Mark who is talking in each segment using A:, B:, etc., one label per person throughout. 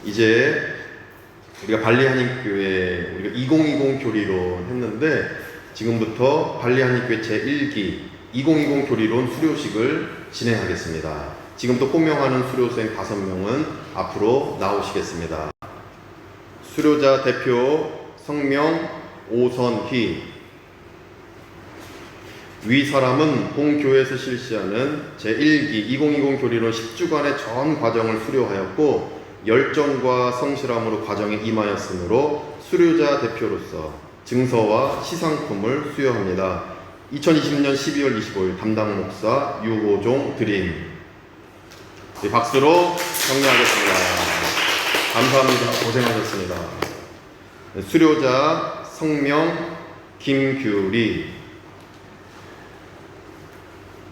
A: 이제 우리가 발리한인교회 우리가 2020 교리론 했는데 지금부터 발리한인교회 제1기 2020 교리론 수료식을 진행하겠습니다. 지금부터 호명하는 수료생 5명은 앞으로 나오시겠습니다. 수료자 대표 성명 오선희. 위 사람은 본교회에서 실시하는 제1기 2020 교리론 10주간의 전 과정을 수료하였고 열정과 성실함으로 과정에 임하였으므로 수료자 대표로서 증서와 시상품을 수여합니다. 2020년 12월 25일 담당 목사 유호종 드림. 네, 박수로 격려하겠습니다. 감사합니다. 고생하셨습니다. 네, 수료자 성명 김규리.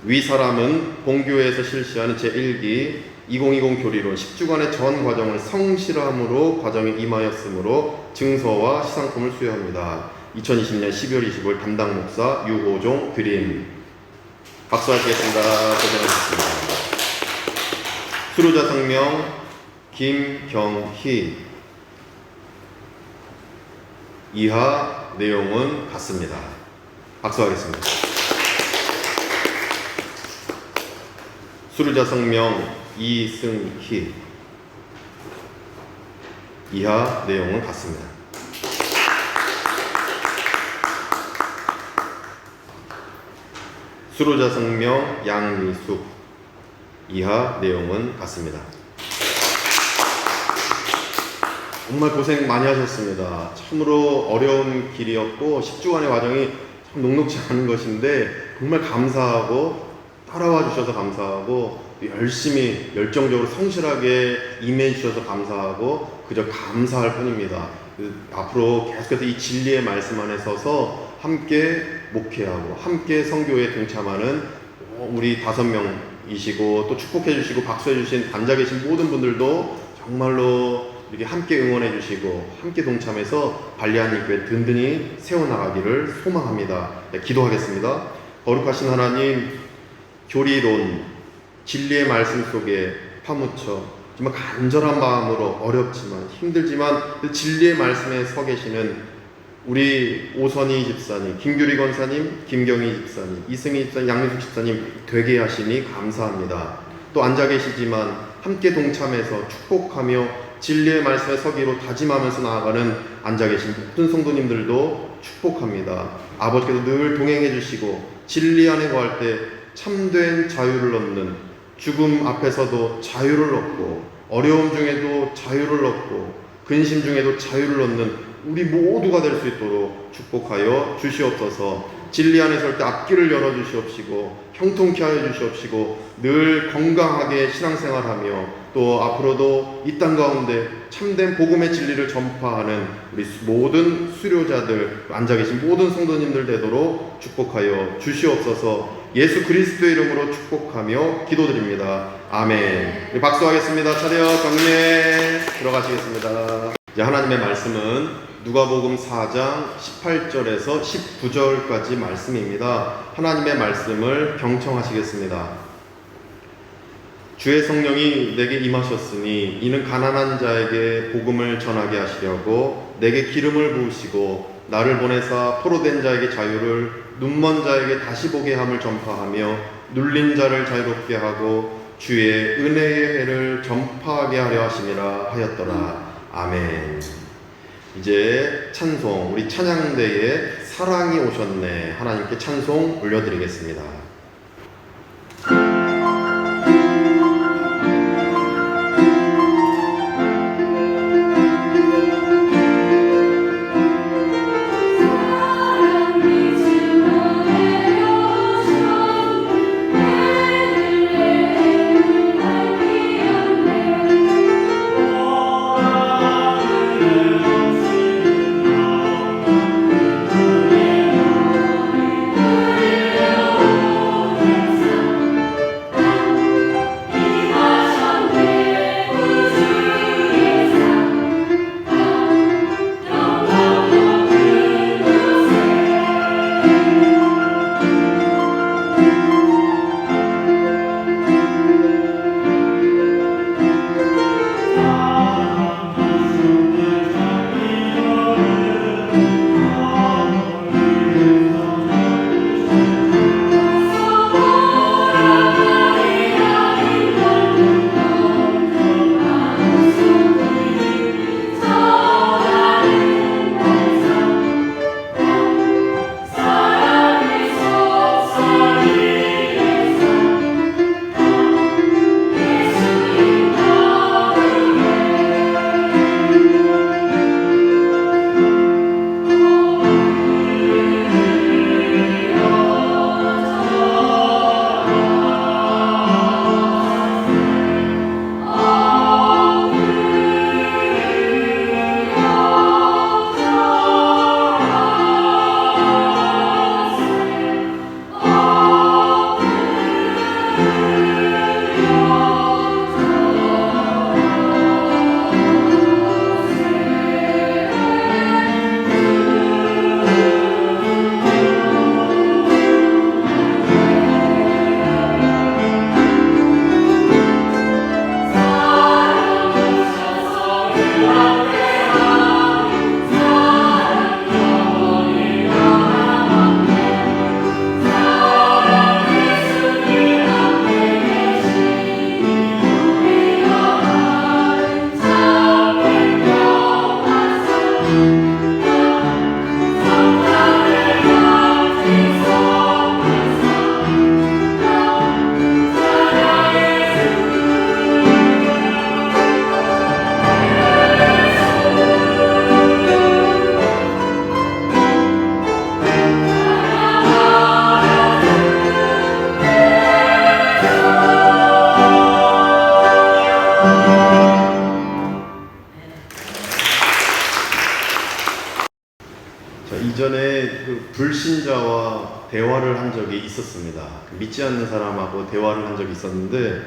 A: 위 사람은 본교회에서 실시하는 제1기 2020 교리론 10주간의 전 과정을 성실함으로 과정에 임하였으므로 증서와 시상품을 수여합니다. 2020년 12월 25일 담당 목사 유호종 드림. 박수하시겠습니다. 고생하셨습니다. 수료자 성명 김경희. 이하 내용은 같습니다. 박수하겠습니다. 수료자 성명 이승희. 이하 내용은 같습니다. 수료자 성명 양미숙. 이하 내용은 같습니다. 정말 고생 많이 하셨습니다. 참으로 어려운 길이었고 10주간의 과정이 참 녹록지 않은 것인데 정말 감사하고 따라와 주셔서 감사하고 열심히 열정적으로 성실하게 임해 주셔서 감사하고 그저 감사할 뿐입니다. 앞으로 계속해서 이 진리의 말씀 안에 서서 함께 목회하고 함께 선교에 동참하는 우리 5명이시고 또 축복해 주시고 박수해 주신 앉아 계신 모든 분들도 정말로 이렇게 함께 응원해 주시고 함께 동참해서 발리한인교회 든든히 세워나가기를 소망합니다. 네, 기도하겠습니다. 거룩하신 하나님, 교리론, 진리의 말씀 속에 파묻혀 정말 간절한 마음으로 어렵지만 힘들지만 그 진리의 말씀에 서 계시는 우리 오선희 집사님, 김규리 권사님, 김경희 집사님, 이승희 집사님, 양민숙 집사님 되게 하시니 감사합니다. 또 앉아 계시지만 함께 동참해서 축복하며 진리의 말씀에 서기로 다짐하면서 나아가는 앉아 계신 모든 성도님들도 축복합니다. 아버지께서 늘 동행해 주시고 진리 안에 거할 때 참된 자유를 얻는, 죽음 앞에서도 자유를 얻고 어려움 중에도 자유를 얻고 근심 중에도 자유를 얻는 우리 모두가 될 수 있도록 축복하여 주시옵소서. 진리 안에 설 때 앞길을 열어주시옵시고 형통케 하여 주시옵시고 늘 건강하게 신앙생활하며 또 앞으로도 이 땅 가운데 참된 복음의 진리를 전파하는 우리 모든 수료자들, 앉아 계신 모든 성도님들 되도록 축복하여 주시옵소서. 예수 그리스도의 이름으로 축복하며 기도드립니다. 아멘. 우리 박수하겠습니다. 차렷 경례 들어가시겠습니다. 이제 하나님의 말씀은 누가복음 4장 18절에서 19절까지 말씀입니다. 하나님의 말씀을 경청하시겠습니다. 주의 성령이 내게 임하셨으니 이는 가난한 자에게 복음을 전하게 하시려고 내게 기름을 부으시고 나를 보내사 포로된 자에게 자유를, 눈먼 자에게 다시 보게 함을 전파하며 눌린 자를 자유롭게 하고 주의 은혜의 해를 전파하게 하려 하심이라 하였더라. 아멘. 이제 찬송, 우리 찬양대에 사랑이 오셨네, 하나님께 찬송 올려드리겠습니다. 이전에 그 불신자와 대화를 한 적이 있었습니다. 믿지 않는 사람하고 대화를 한 적이 있었는데,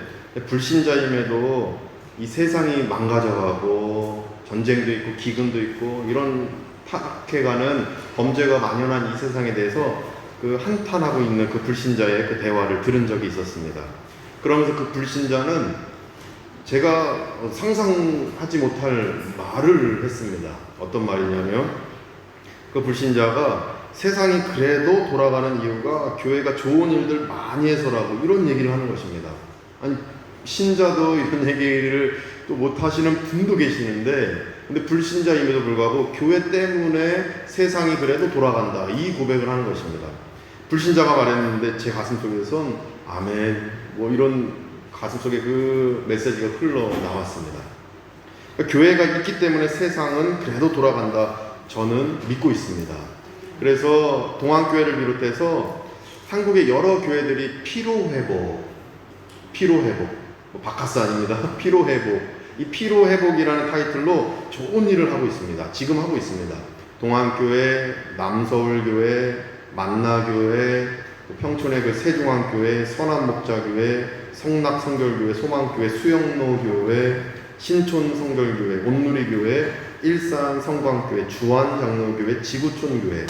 A: 불신자임에도 이 세상이 망가져가고 전쟁도 있고 기근도 있고 이런 타락해가는 범죄가 만연한 이 세상에 대해서 그 한탄하고 있는 그 불신자의 그 대화를 들은 적이 있었습니다. 그러면서 그 불신자는 제가 상상하지 못할 말을 했습니다. 어떤 말이냐면, 그 불신자가 세상이 그래도 돌아가는 이유가 교회가 좋은 일들 많이 해서라고 이런 얘기를 하는 것입니다. 아니, 신자도 이런 얘기를 또 못하시는 분도 계시는데, 근데 불신자임에도 불구하고 교회 때문에 세상이 그래도 돌아간다, 이 고백을 하는 것입니다. 불신자가 말했는데 제 가슴속에선 아멘, 뭐 이런 가슴속에 그 메시지가 흘러나왔습니다. 그러니까 교회가 있기 때문에 세상은 그래도 돌아간다, 저는 믿고 있습니다. 그래서 동안교회를 비롯해서 한국의 여러 교회들이 피로회복, 바카스 아닙니다. 피로회복, 이 피로회복이라는 타이틀로 좋은 일을 하고 있습니다. 지금 하고 있습니다. 동안교회, 남서울교회, 만나교회, 평촌의 그 세중앙교회, 선한목자교회, 성락성결교회, 소망교회, 수영로교회, 신촌성결교회, 온누리교회, 일산성광교회, 주안장로교회, 지구촌교회,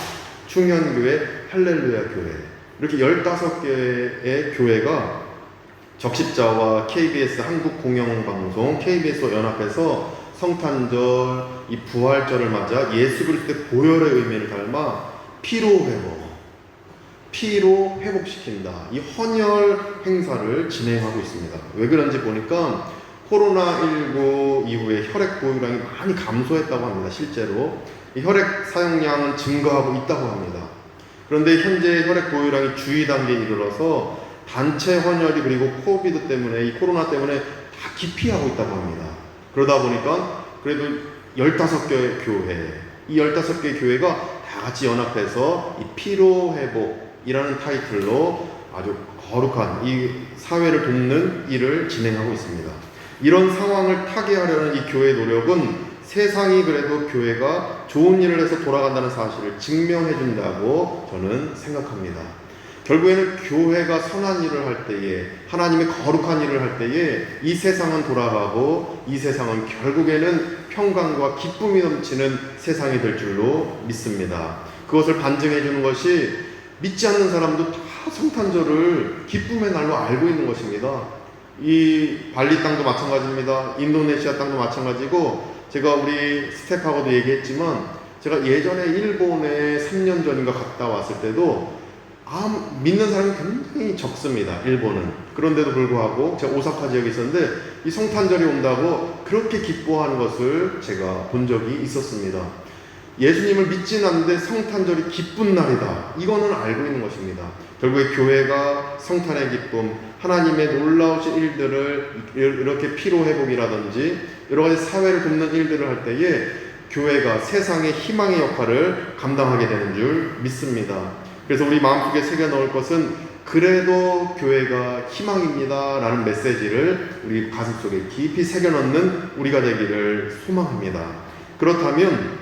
A: 충현교회, 할렐루야교회, 이렇게 15개의 교회가 적십자와 KBS 한국공영방송, KBS와 연합해서 성탄절, 이 부활절을 맞아 예수 그리스도의 보혈의 의미를 닮아 피로 회복시킨다, 이 헌혈 행사를 진행하고 있습니다. 왜 그런지 보니까 코로나19 이후에 혈액 보유량이 많이 감소했다고 합니다. 실제로 이 혈액 사용량은 증가하고 있다고 합니다. 그런데 현재 혈액 보유량이 주의 단계에 이르러서 단체 헌혈이, 그리고 코비드 때문에, 이 코로나 때문에 다 기피하고 있다고 합니다. 그러다 보니까 그래도 15개의 교회, 이 15개의 교회가 다 같이 연합해서 이 피로회복이라는 타이틀로 아주 거룩한 이 사회를 돕는 일을 진행하고 있습니다. 이런 상황을 타개하려는 이 교회의 노력은 세상이 그래도 교회가 좋은 일을 해서 돌아간다는 사실을 증명해 준다고 저는 생각합니다. 결국에는 교회가 선한 일을 할 때에, 하나님의 거룩한 일을 할 때에 이 세상은 돌아가고, 이 세상은 결국에는 평강과 기쁨이 넘치는 세상이 될 줄로 믿습니다. 그것을 반증해 주는 것이 믿지 않는 사람도 다 성탄절을 기쁨의 날로 알고 있는 것입니다. 이 발리 땅도 마찬가지입니다. 인도네시아 땅도 마찬가지고, 제가 우리 스텝하고도 얘기했지만, 제가 예전에 일본에 3년 전인가 갔다 왔을 때도 믿는 사람이 굉장히 적습니다. 일본은. 그런데도 불구하고 제가 오사카 지역에 있었는데 이 성탄절이 온다고 그렇게 기뻐하는 것을 제가 본 적이 있었습니다. 예수님을 믿지는 않는데 성탄절이 기쁜 날이다, 이거는 알고 있는 것입니다. 결국에 교회가 성탄의 기쁨, 하나님의 놀라우신 일들을, 이렇게 피로회복이라든지 여러 가지 사회를 돕는 일들을 할 때에 교회가 세상의 희망의 역할을 감당하게 되는 줄 믿습니다. 그래서 우리 마음속에 새겨 넣을 것은 그래도 교회가 희망입니다 라는 메시지를 우리 가슴속에 깊이 새겨 넣는 우리가 되기를 소망합니다. 그렇다면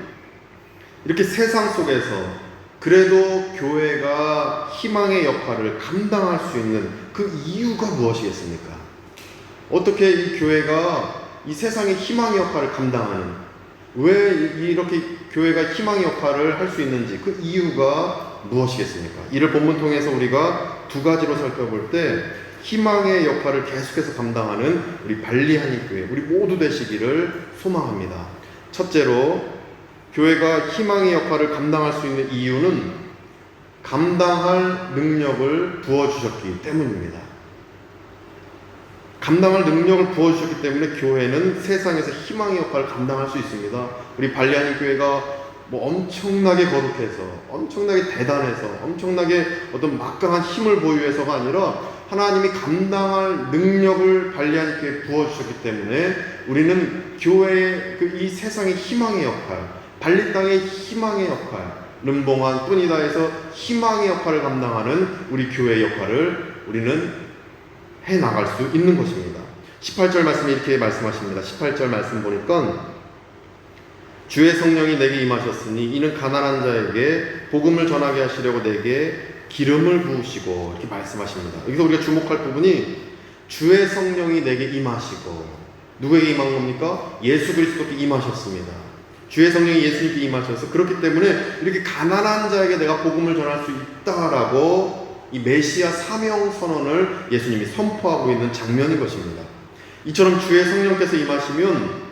A: 이렇게 세상 속에서 그래도 교회가 희망의 역할을 감당할 수 있는 그 이유가 무엇이겠습니까? 어떻게 이 교회가 이 세상의 희망의 역할을 감당하는, 왜 이렇게 교회가 희망의 역할을 할 수 있는지 그 이유가 무엇이겠습니까? 이를 본문 통해서 우리가 두 가지로 살펴볼 때 희망의 역할을 계속해서 감당하는 우리 발리 한인교회, 우리 모두 되시기를 소망합니다. 첫째로, 교회가 희망의 역할을 감당할 수 있는 이유는 감당할 능력을 부어주셨기 때문입니다. 감당할 능력을 부어주셨기 때문에 교회는 세상에서 희망의 역할을 감당할 수 있습니다. 우리 발리 한인교회가 엄청나게 거룩해서, 엄청나게 대단해서, 엄청나게 어떤 막강한 힘을 보유해서가 아니라 하나님이 감당할 능력을 발리 한인교회에 부어주셨기 때문에 우리는 교회의 이 세상의 희망의 역할, 발리 땅의 희망의 역할, 름봉한 뿐이다에서 희망의 역할을 감당하는 우리 교회의 역할을 우리는 해나갈 수 있는 것입니다. 18절 말씀이 이렇게 말씀하십니다. 18절 말씀 보니까 주의 성령이 내게 임하셨으니 이는 가난한 자에게 복음을 전하게 하시려고 내게 기름을 부으시고 이렇게 말씀하십니다. 여기서 우리가 주목할 부분이 주의 성령이 내게 임하시고, 누구에게 임한 겁니까? 예수 그리스도께 임하셨습니다. 주의 성령이 예수님께 임하셔서, 그렇기 때문에 이렇게 가난한 자에게 내가 복음을 전할 수 있다라고 이 메시아 사명 선언을 예수님이 선포하고 있는 장면인 것입니다. 이처럼 주의 성령께서 임하시면,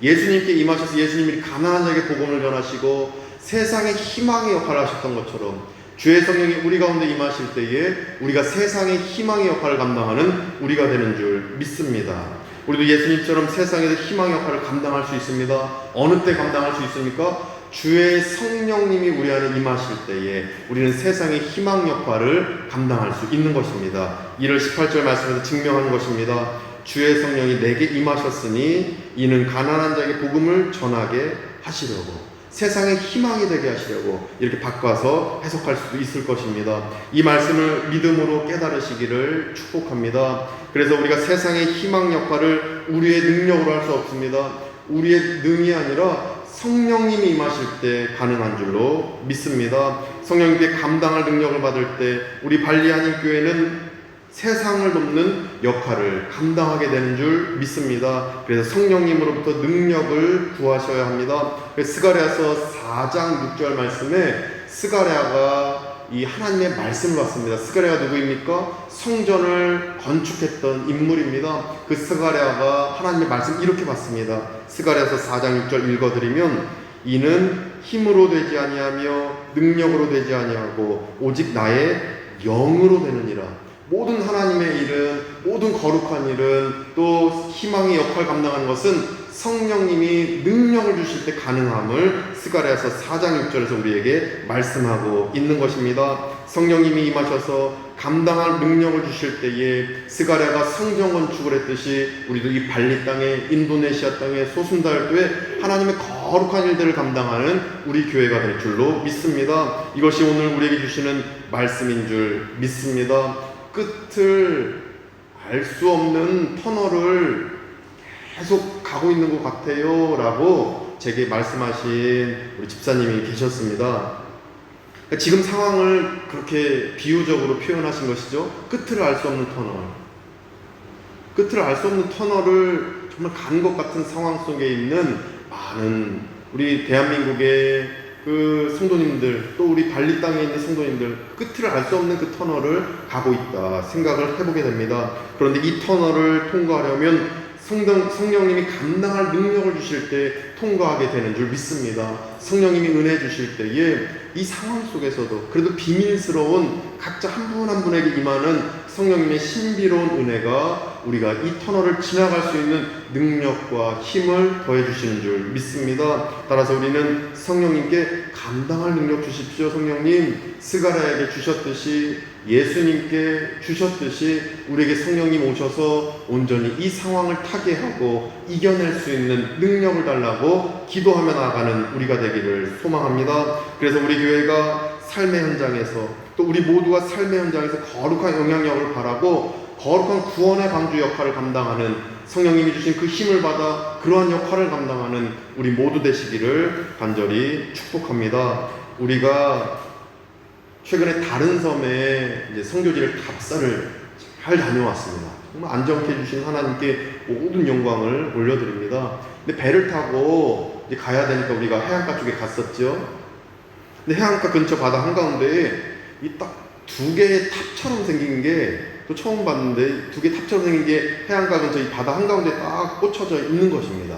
A: 예수님께 임하셔서 예수님이 가난한 자에게 복음을 전하시고 세상의 희망의 역할을 하셨던 것처럼, 주의 성령이 우리 가운데 임하실 때에 우리가 세상의 희망의 역할을 감당하는 우리가 되는 줄 믿습니다. 우리도 예수님처럼 세상에서 희망의 역할을 감당할 수 있습니다. 어느 때 감당할 수 있습니까? 주의 성령님이 우리 안에 임하실 때에 우리는 세상의 희망 역할을 감당할 수 있는 것입니다. 이를 18절 말씀에서 증명하는 것입니다. 주의 성령이 내게 임하셨으니 이는 가난한 자에게 복음을 전하게 하시려고, 세상의 희망이 되게 하시려고, 이렇게 바꿔서 해석할 수도 있을 것입니다. 이 말씀을 믿음으로 깨달으시기를 축복합니다. 그래서 우리가 세상의 희망 역할을 우리의 능력으로 할 수 없습니다. 우리의 능이 아니라 성령님이 임하실 때 가능한 줄로 믿습니다. 성령님께 감당할 능력을 받을 때 우리 발리 한인교회는 세상을 돕는 역할을 감당하게 되는 줄 믿습니다. 그래서 성령님으로부터 능력을 구하셔야 합니다. 스가랴서 4장 6절 말씀에 스가랴가 이 하나님의 말씀을 받습니다. 스가랴가 누구입니까? 성전을 건축했던 인물입니다. 그 스가랴가 하나님의 말씀 이렇게 받습니다. 스가랴서 4장 6절 읽어드리면, 이는 힘으로 되지 아니하며 능력으로 되지 아니하고 오직 나의 영으로 되느니라. 모든 하나님의 일은, 모든 거룩한 일은, 또 희망의 역할 감당하는 것은 성령님이 능력을 주실 때 가능함을 스가랴서 4장 6절에서 우리에게 말씀하고 있는 것입니다. 성령님이 임하셔서 감당할 능력을 주실 때에 스가랴가 성전 건축을 했듯이 우리도 이 발리 땅에, 인도네시아 땅에, 소순달도에 하나님의 거룩한 일들을 감당하는 우리 교회가 될 줄로 믿습니다. 이것이 오늘 우리에게 주시는 말씀인 줄 믿습니다. 끝을 알 수 없는 터널을 계속 가고 있는 것 같아요 라고 제게 말씀하신 우리 집사님이 계셨습니다. 그러니까 지금 상황을 그렇게 비유적으로 표현하신 것이죠. 끝을 알 수 없는 터널, 끝을 알 수 없는 터널을 정말 가는 것 같은 상황 속에 있는 많은 우리 대한민국의 그 성도님들, 또 우리 발리 땅에 있는 성도님들, 끝을 알 수 없는 그 터널을 가고 있다 생각을 해보게 됩니다. 그런데 이 터널을 통과하려면 성령님이 감당할 능력을 주실 때 통과하게 되는 줄 믿습니다. 성령님이 은혜 주실 때에 이 상황 속에서도 그래도 비밀스러운 각자 한 분 한 분에게 임하는 성령님의 신비로운 은혜가 우리가 이 터널을 지나갈 수 있는 능력과 힘을 더해 주시는 줄 믿습니다. 따라서 우리는 성령님께 감당할 능력 주십시오. 성령님, 스가랴에게 주셨듯이, 예수님께 주셨듯이 우리에게 성령님 오셔서 온전히 이 상황을 타게 하고 이겨낼 수 있는 능력을 달라고 기도하며 나아가는 우리가 되기를 소망합니다. 그래서 우리 교회가 삶의 현장에서, 또 우리 모두가 삶의 현장에서 거룩한 영향력을 바라고 거룩한 구원의 방주 역할을 감당하는, 성령님이 주신 그 힘을 받아 그러한 역할을 감당하는 우리 모두 되시기를 간절히 축복합니다. 우리가 최근에 다른 섬에 이제 선교지를 답사를 잘 다녀왔습니다. 정말 안정케 해주신 하나님께 모든 영광을 올려드립니다. 근데 배를 타고 이제 가야 되니까 우리가 해안가 쪽에 갔었죠. 근데 해안가 근처 바다 한가운데에 이 딱 두 개의 탑처럼 생긴 게, 또 처음 봤는데 두 개 탑처럼 생긴 게 해안가 근처 이 바다 한가운데 딱 꽂혀져 있는 것입니다.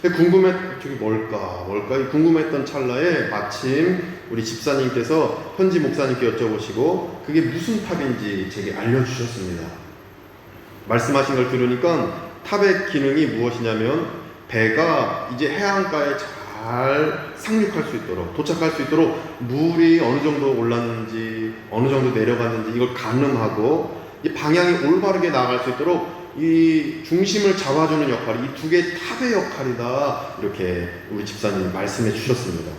A: 저게 뭘까 궁금했던 찰나에 마침 우리 집사님께서 현지 목사님께 여쭤보시고 그게 무슨 탑인지 제게 알려주셨습니다. 말씀하신 걸 들으니까 탑의 기능이 무엇이냐면, 배가 이제 해안가에 잘 상륙할 수 있도록, 도착할 수 있도록 물이 어느 정도 올랐는지 어느 정도 내려갔는지 이걸 가늠하고 이 방향이 올바르게 나아갈 수 있도록 이 중심을 잡아주는 역할이 이 두 개의 탑의 역할이다, 이렇게 우리 집사님이 말씀해 주셨습니다.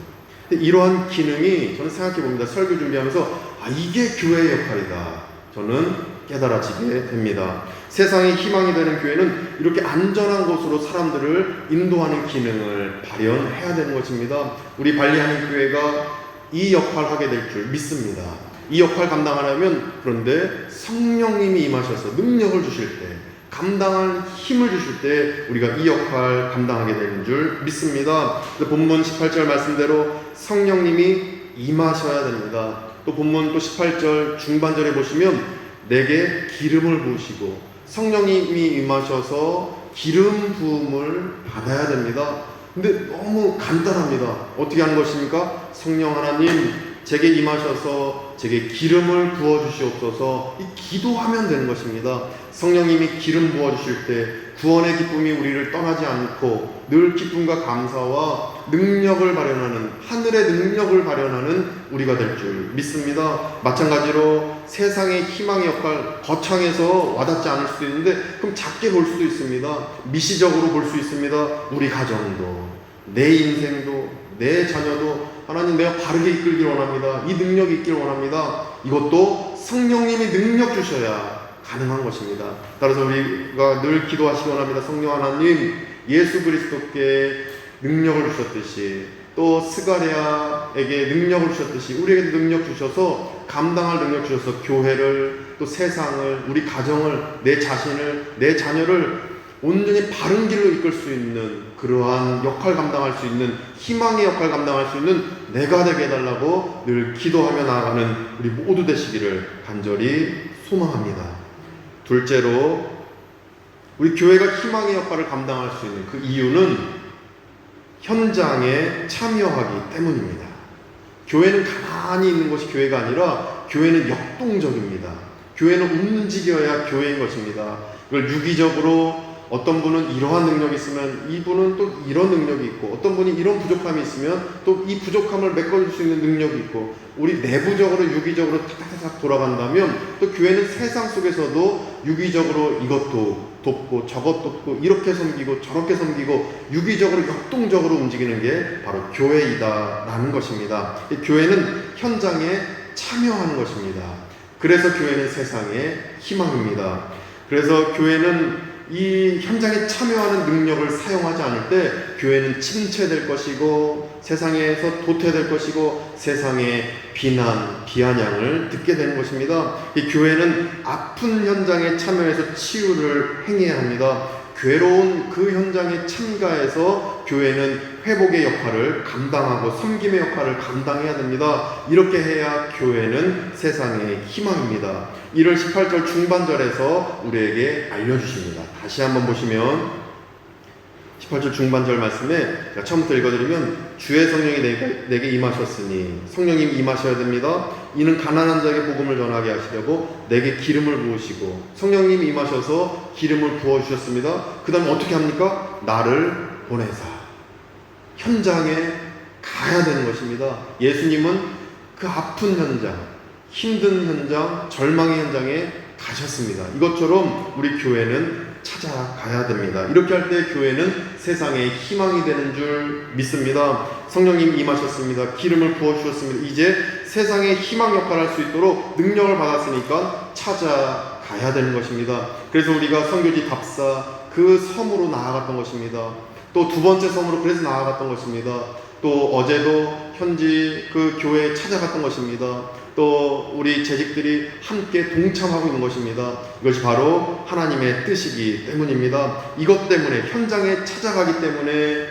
A: 근데 이러한 기능이 저는 생각해 봅니다. 설교 준비하면서 이게 교회의 역할이다, 저는 깨달아지게 됩니다. 세상의 희망이 되는 교회는 이렇게 안전한 곳으로 사람들을 인도하는 기능을 발현해야 되는 것입니다. 우리 발리하는 교회가 이 역할을 하게 될 줄 믿습니다. 이 역할 감당하려면, 그런데 성령님이 임하셔서 능력을 주실 때, 감당할 힘을 주실 때 우리가 이 역할 감당하게 되는 줄 믿습니다. 본문 18절 말씀대로 성령님이 임하셔야 됩니다. 또 본문 또 18절 중반절에 보시면 내게 기름을 부으시고, 성령님이 임하셔서 기름 부음을 받아야 됩니다. 근데 너무 간단합니다. 어떻게 하는 것입니까? 성령 하나님, 제게 임하셔서 제게 기름을 부어주시옵소서, 이 기도하면 되는 것입니다. 성령님이 기름 부어주실 때 구원의 기쁨이 우리를 떠나지 않고 늘 기쁨과 감사와 능력을 발현하는, 하늘의 능력을 발현하는 우리가 될 줄 믿습니다. 마찬가지로 세상의 희망의 역할, 거창해서 와닿지 않을 수도 있는데 그럼 작게 볼 수도 있습니다. 미시적으로 볼 수 있습니다. 우리 가정도, 내 인생도, 내 자녀도 하나님, 내가 바르게 이끌길 원합니다. 이 능력이 있길 원합니다. 이것도 성령님이 능력 주셔야 가능한 것입니다. 따라서 우리가 늘 기도하시기 원합니다. 성령 하나님, 예수 그리스도께 능력을 주셨듯이, 또 스가랴에게 능력을 주셨듯이 우리에게도 능력 주셔서, 감당할 능력 주셔서 교회를, 또 세상을, 우리 가정을, 내 자신을, 내 자녀를 온전히 바른 길로 이끌 수 있는 그러한 역할 감당할 수 있는, 희망의 역할 감당할 수 있는 내가 되게 해달라고 늘 기도하며 나아가는 우리 모두 되시기를 간절히 소망합니다. 둘째로, 우리 교회가 희망의 역할을 감당할 수 있는 그 이유는 현장에 참여하기 때문입니다. 교회는 가만히 있는 것이 교회가 아니라 교회는 역동적입니다. 교회는 움직여야 교회인 것입니다. 이걸 유기적으로 어떤 분은 이러한 능력이 있으면 이분은 또 이런 능력이 있고, 어떤 분이 이런 부족함이 있으면 또 이 부족함을 메꿔줄 수 있는 능력이 있고, 우리 내부적으로 유기적으로 탁탁탁 돌아간다면 또 교회는 세상 속에서도 유기적으로 이것도 돕고 저것 돕고 이렇게 섬기고 저렇게 섬기고 유기적으로 역동적으로 움직이는 게 바로 교회이다라는 것입니다. 교회는 현장에 참여하는 것입니다. 그래서 교회는 세상의 희망입니다. 그래서 교회는 이 현장에 참여하는 능력을 사용하지 않을 때 교회는 침체될 것이고, 세상에서 도태될 것이고, 세상의 비난, 비아냥을 듣게 되는 것입니다. 이 교회는 아픈 현장에 참여해서 치유를 행해야 합니다. 괴로운 그 현장에 참가해서 교회는 회복의 역할을 감당하고 섬김의 역할을 감당해야 됩니다. 이렇게 해야 교회는 세상의 희망입니다. 1월 18절 중반절에서 우리에게 알려주십니다. 다시 한번 보시면 18절 중반절 말씀에 제가 처음부터 읽어드리면, 주의 성령이 내게 임하셨으니, 성령님이 임하셔야 됩니다. 이는 가난한 자에게 복음을 전하게 하시려고 내게 기름을 부으시고, 성령님이 임하셔서 기름을 부어주셨습니다. 그 다음에 어떻게 합니까? 나를 보내사 현장에 가야 되는 것입니다. 예수님은 그 아픈 현장, 힘든 현장, 절망의 현장에 가셨습니다. 이것처럼 우리 교회는 찾아가야 됩니다. 이렇게 할 때 교회는 세상의 희망이 되는 줄 믿습니다. 성령님 임하셨습니다. 기름을 부어주셨습니다. 이제 세상의 희망 역할을 할 수 있도록 능력을 받았으니까 찾아가야 되는 것입니다. 그래서 우리가 선교지 답사 그 섬으로 나아갔던 것입니다. 또 두 번째 섬으로 그래서 나아갔던 것입니다. 또 어제도 현지 그 교회에 찾아갔던 것입니다. 또 우리 재직들이 함께 동참하고 있는 것입니다. 이것이 바로 하나님의 뜻이기 때문입니다. 이것 때문에, 현장에 찾아가기 때문에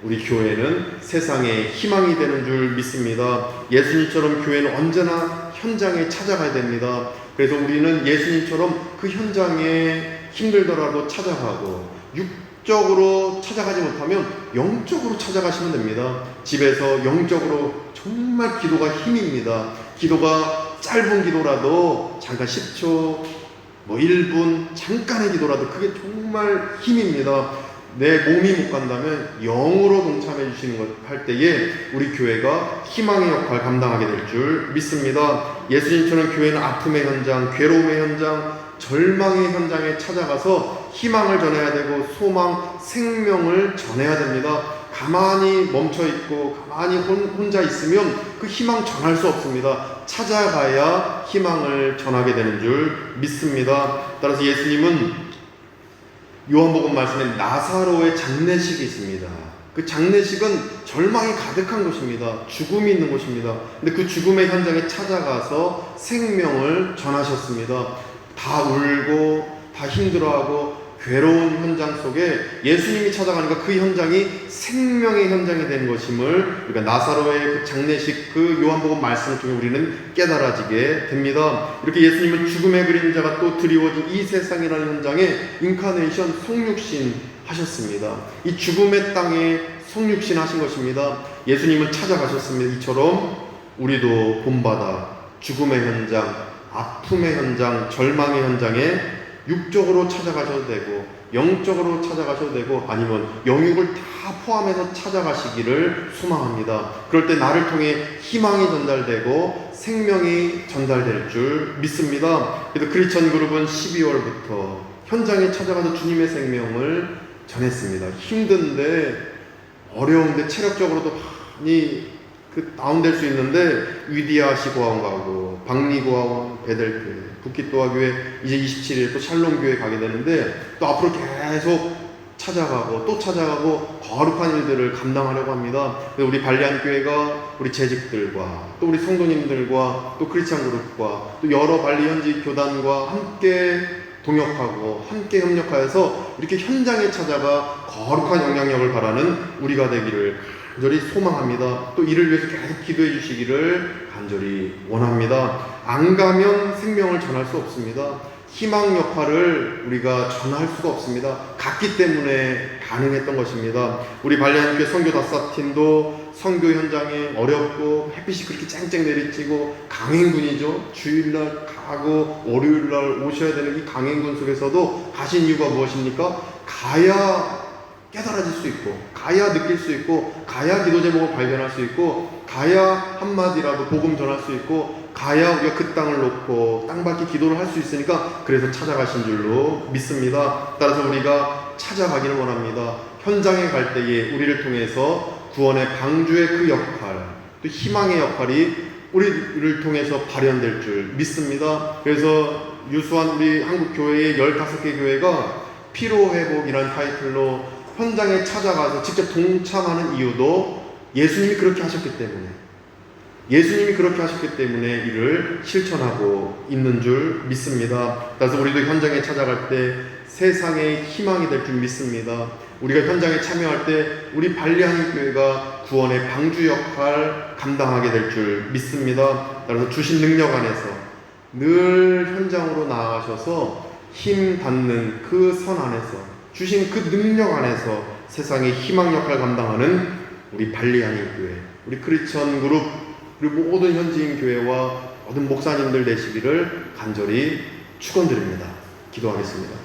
A: 우리 교회는 세상의 희망이 되는 줄 믿습니다. 예수님처럼 교회는 언제나 현장에 찾아가야 됩니다. 그래서 우리는 예수님처럼 그 현장에 힘들더라도 찾아가고, 육적으로 찾아가지 못하면 영적으로 찾아가시면 됩니다. 집에서 영적으로 정말 기도가 힘입니다. 기도가 짧은 기도라도 잠깐 10초, 1분 잠깐의 기도라도 그게 정말 힘입니다. 내 몸이 못 간다면 영으로 동참해 주시는 것 할 때에 우리 교회가 희망의 역할 감당하게 될 줄 믿습니다. 예수님처럼 교회는 아픔의 현장, 괴로움의 현장, 절망의 현장에 찾아가서 희망을 전해야 되고 소망, 생명을 전해야 됩니다. 가만히 멈춰 있고 가만히 혼자 있으면 그 희망 전할 수 없습니다. 찾아가야 희망을 전하게 되는 줄 믿습니다. 따라서 예수님은 요한복음 말씀에 나사로의 장례식이 있습니다. 그 장례식은 절망이 가득한 곳입니다. 죽음이 있는 곳입니다. 근데 그 죽음의 현장에 찾아가서 생명을 전하셨습니다. 다 울고 다 힘들어하고 괴로운 현장 속에 예수님이 찾아가니까 그 현장이 생명의 현장이 되는 것임을 우리가 나사로의 그 장례식 그 요한복음 말씀을 통해 우리는 깨달아지게 됩니다. 이렇게 예수님은 죽음의 그림자가 또 드리워진 이 세상이라는 현장에 인카네이션 성육신 하셨습니다. 이 죽음의 땅에 성육신 하신 것입니다. 예수님은 찾아가셨습니다. 이처럼 우리도 본받아 죽음의 현장, 아픔의 현장, 절망의 현장에 육적으로 찾아가셔도 되고 영적으로 찾아가셔도 되고 아니면 영육을 다 포함해서 찾아가시기를 소망합니다. 그럴 때 나를 통해 희망이 전달되고 생명이 전달될 줄 믿습니다. 그래서 크리스천 그룹은 12월부터 현장에 찾아가서 주님의 생명을 전했습니다. 힘든데 어려운데 체력적으로도 많이 다운될 수 있는데 위디아시 고아원 가고 박리고아원 베델교회 북기또아교회 이제 27일 또 샬롬교회 가게 되는데 또 앞으로 계속 찾아가고 또 찾아가고 거룩한 일들을 감당하려고 합니다. 우리 발리안 교회가 우리 재직들과 또 우리 성도님들과 또 크리스찬 그룹과 또 여러 발리 현지 교단과 함께 동역하고 함께 협력하여서 이렇게 현장에 찾아가 거룩한 영향력을 바라는 우리가 되기를 간절히 소망합니다. 또 이를 위해서 계속 기도해 주시기를 간절히 원합니다. 안 가면 생명을 전할 수 없습니다. 희망 역할을 우리가 전할 수가 없습니다. 갔기 때문에 가능했던 것입니다. 우리 발리안교회 선교 다사팀도 선교 현장에 어렵고 햇빛이 그렇게 쨍쨍 내리쬐고 강행군이죠. 주일날 가고 월요일날 오셔야 되는 이 강행군 속에서도 가신 이유가 무엇입니까? 가야 깨달아질 수 있고 가야 느낄 수 있고 가야 기도 제목을 발견할 수 있고 가야 한마디라도 복음 전할 수 있고 가야 우리가 그 땅을 놓고 땅밖에 기도를 할 수 있으니까 그래서 찾아가신 줄로 믿습니다. 따라서 우리가 찾아가기를 원합니다. 현장에 갈 때에 우리를 통해서 구원의 방주의 그 역할 또 희망의 역할이 우리를 통해서 발현될 줄 믿습니다. 그래서 유수한 우리 한국교회의 15개 교회가 피로회복이라는 타이틀로 현장에 찾아가서 직접 동참하는 이유도 예수님이 그렇게 하셨기 때문에 이를 실천하고 있는 줄 믿습니다. 그래서 우리도 현장에 찾아갈 때 세상의 희망이 될 줄 믿습니다. 우리가 현장에 참여할 때 우리 발리안 교회가 구원의 방주 역할 감당하게 될 줄 믿습니다. 따라서 주신 능력 안에서 늘 현장으로 나아가셔서 힘 닿는 그 선 안에서 주신 그 능력 안에서 세상의 희망 역할 감당하는 우리 발리안인 교회, 우리 크리스천 그룹, 그리고 모든 현지인 교회와 모든 목사님들 되시기를 간절히 축원드립니다. 기도하겠습니다.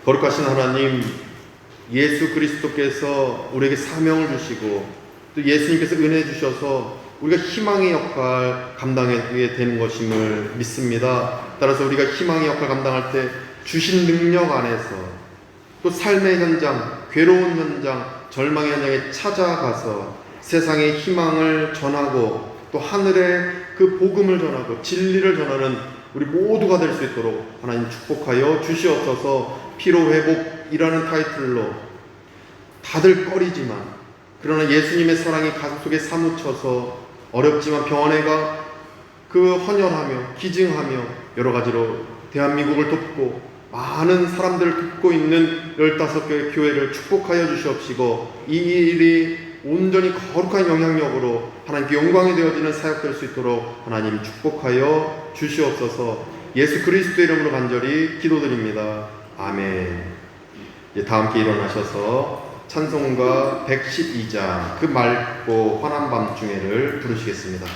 A: 거룩하신 하나님, 예수 그리스도께서 우리에게 사명을 주시고 또 예수님께서 은혜 주셔서 우리가 희망의 역할 감당하게 되는 것임을 믿습니다. 따라서 우리가 희망의 역할 감당할 때 주신 능력 안에서 또 삶의 현장, 괴로운 현장, 절망의 현장에 찾아가서 세상의 희망을 전하고 또 하늘의 그 복음을 전하고 진리를 전하는 우리 모두가 될 수 있도록 하나님 축복하여 주시옵소서. 피로회복이라는 타이틀로 다들 꺼리지만 그러나 예수님의 사랑이 가슴속에 사무쳐서 어렵지만 병원에 가 그 헌혈하며 기증하며 여러 가지로 대한민국을 돕고 많은 사람들을 돕고 있는 15개의 교회를 축복하여 주시옵시고 이 일이 온전히 거룩한 영향력으로 하나님께 영광이 되어지는 사역 될 수 있도록 하나님 축복하여 주시옵소서. 예수 그리스도의 이름으로 간절히 기도드립니다. 아멘. 이제 다 함께 일어나셔서 찬송가 112장 그 맑고 환한 밤중에를 부르시겠습니다.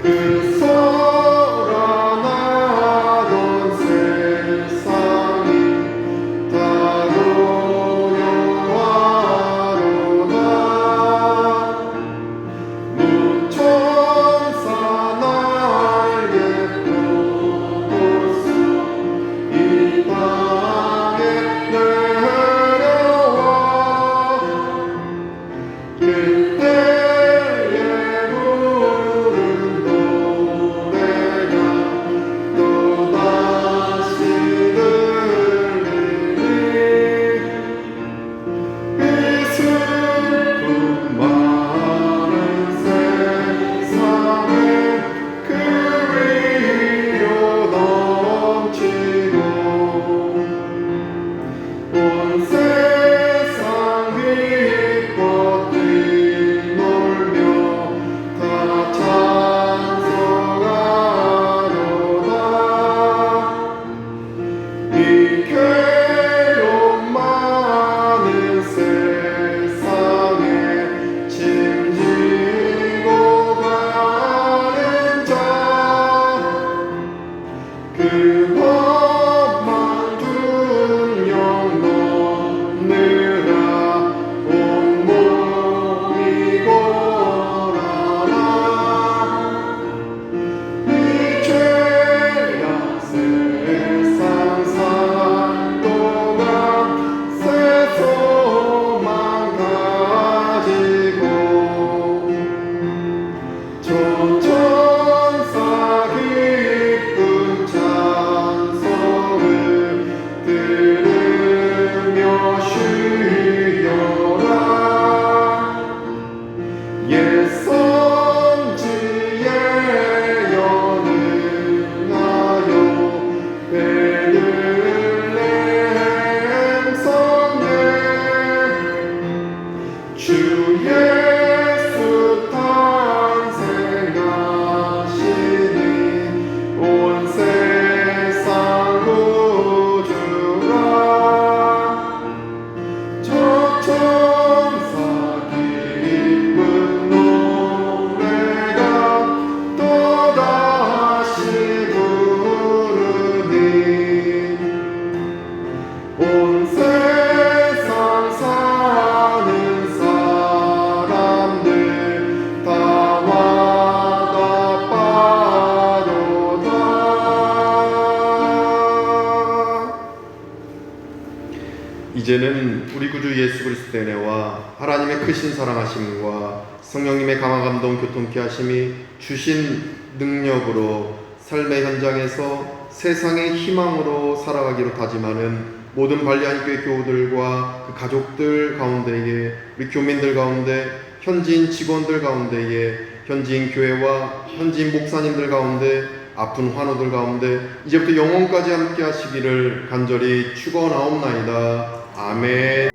A: 그 설어나던 세상이 다로 영화로다. 무천사 날개 펴고서 이 땅에 내려와. 그때에 부른 노래가 또다시 들리니 이 슬픔 많은 세상에 그리로 넘치고 온 세상 기뻐 뛰놀며 다 찬송하로다. 이 괴로움 많은 세상에 짐지고 가는 자, 그 험한 중령 넘느라 온몸이 고라라. 이 죄악 세상 산 동안 새 소망 가지고 저 천사 기쁜 찬송을 들으며 쉬어라. 옛 선지에 연응하여 베들레헴 성에 주 예수 탄생하시니 온 세상 구주라. 저 천사 기쁜 노래가 또다시 부르니 온 세상 사는 사람들 다 와답하도다. 이제는 우리 구주 예수 그리스도의 은혜와 하나님의 크신 사랑하심과 성령님의 강화 감동 교통케 하심이 주신 능력으로 삶의 현장에서 세상의 희망으로 살아가기로 다짐하는 모든 발리안교회 교우들과 그 가족들 가운데에, 우리 교민들 가운데, 현지인 직원들 가운데에, 현지인 교회와 현지인 목사님들 가운데, 아픈 환우들 가운데 이제부터 영원까지 함께 하시기를 간절히 축원하옵나이다. 아멘.